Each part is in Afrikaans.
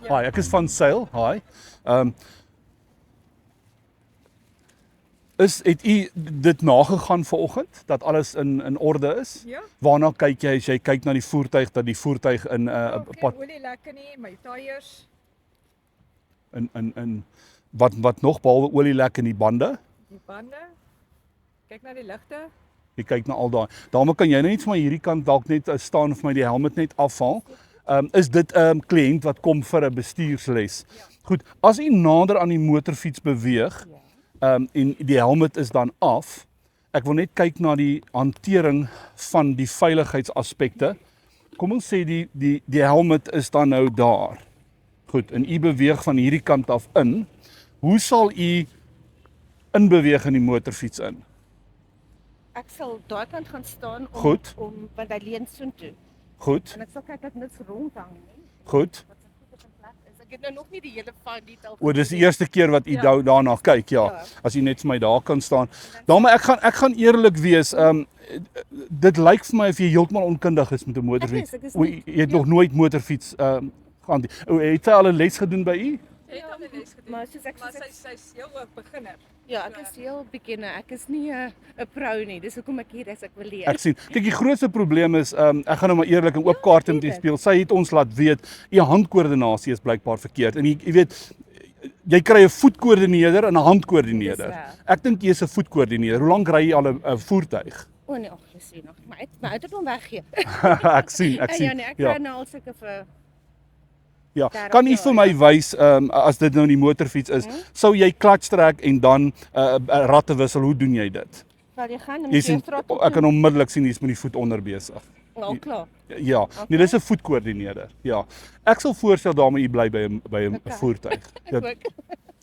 Hi, ek is van Sail. Hi. Het u dit nagegaan vanoggend dat alles in orde is? Ja. Waarna kyk jy as jy kyk na die voertuig dat die voertuig in 'n Geen olie lekker nie, my tyres, in wat nog behalwe olielek in die bande? die bande. Kyk na die ligte. Jy kyk na al daai. Daarom kan jy net vir my hierdie kant dalk net staan of my die helm net afhaal. Is dit 'n kliënt wat kom vir 'n bestuursles? Ja. Goed, as u nader aan die motorfiets beweeg, en die helm is dan af. Ek wil net kyk na die hantering van die veiligheidsaspekte. Kom ons sê die helm is dan nou daar. Goed, en u beweeg van hierdie kant af in. Hoe sal u inbeweeg in die motorfiets in? Ek sal daai kant gaan staan Goed. om want hy leun soontoe. Goed, En ek sal kyk dat niks rondhang nie. goed. Wat se goed op plek is. Ek het nou nog nie die hele fyn detail. O, dis die eerste keer wat u daarna kyk, ja. Ja. As u net vir my daar kan staan. Daarmee ek gaan eerlik wees, dit lyk vir my of jy heeltemal onkundig is met 'n motorfiets. Ek is O, nie. jy het nog nooit motorfiets gaan. Het sy al 'n les gedoen by u? Jy het al 'n les gedoen. Maar soos ek Maar sê, sy's heel ook beginner. ja, ek is heel beginner. Ek is nie 'n pro nie. Dis hoekom ek hier is. Ek wil leer. Ek sien. Kyk, die grootste probleem is ek gaan nou maar eerlik en oop kaarte met u speel. Sy het ons laat weet u handkoördinasie is blykbaar verkeerd. En jy weet jy kry 'n voetkoördineerder en 'n handkoördineerder. Dis reg. Ek dink jy is 'n voetkoördineerder. Hoe lank ry jy al 'n voertuig? O nee, ag, jy sien nog. My ouderdom weggee. Ek sien. Ja nee, ek kry nou al sulke vir Ja, 30 kan u jaar, vir my wys as dit nou die motorfiets is, sou jy klats trek en dan ratte wissel, hoe doen jy dit? wat jy gaan en Jy sien, ek kan onmiddellik sien jy's met die voet onder besig. al klaar. Ja, nee, dis 'n voetkoördineerder. Ja. Ek sal voorstel daarmee u bly by 'n Okay. voertuig. Ja, Ook.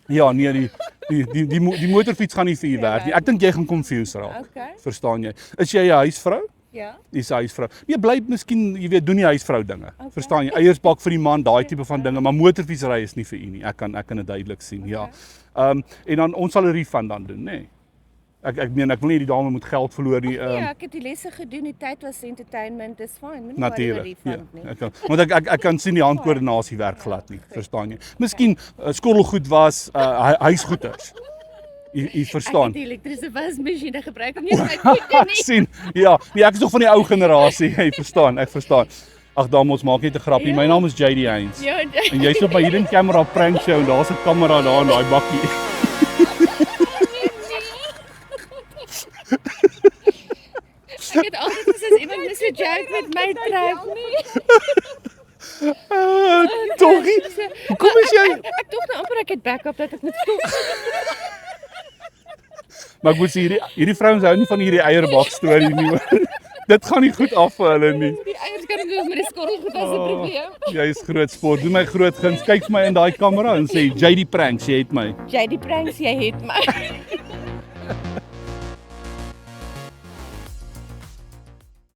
ja, nee, die motorfiets gaan nie vir u werk nie. Ek dink jy gaan confused raak. Okay. Verstaan jy? Is jy 'n huisvrou? Ja. Dis 'n huisvrou. Nee, bly miskien, jy weet, doen die huisvrou dinge. Verstaan jy? Eiers bak vir die man, daai tipe van dinge, maar motorfietsry is nie vir u nie. Ek kan dit duidelik sien. Ja. En dan ons sal 'n refund dan doen, nê. Nee. Ek meen ek wil nie die dame moet geld verloor nie. Ja, ek het die lesse gedoen. Die tyd was entertainment. Dis fyn. Moenie Natuurlik. Ja, refund nie. want ek kan sien die handkoördinasie werk glad nie. Verstaan jy? Miskien skottelgoed was huisgoeders. U verstaan. Ek het die elektriese wasmasjiene gebruik om nie my voete Ek nie. sien. Ja, nee, ek is nog van die ou generasie. Jy verstaan, ek verstaan. Ag, dames, ons maak net 'n grappie. My naam is JD Heinz. Ja, En jy's op my hidden camera prank show en daar's 'n kamera daar in daai bakkie. ek het altyd gesê as iemand mis 'n joke met my trek nie. Toggie. Hoekom is jy? Ek dink nou amper ek het backup dat ek moet stop. Maar ek moet sê hierdie vrouens hou nie van hierdie eierbak storie nie. Hoor. Dit gaan nie goed af vir hulle nie. Die eiers kan doen met die skottelgoed as 'n probleem. Jy is groot sport. Doen my groot guns. Kyk vir my in daai kamera en sê JD pranks, jy het my. Jy die pranks jy het my.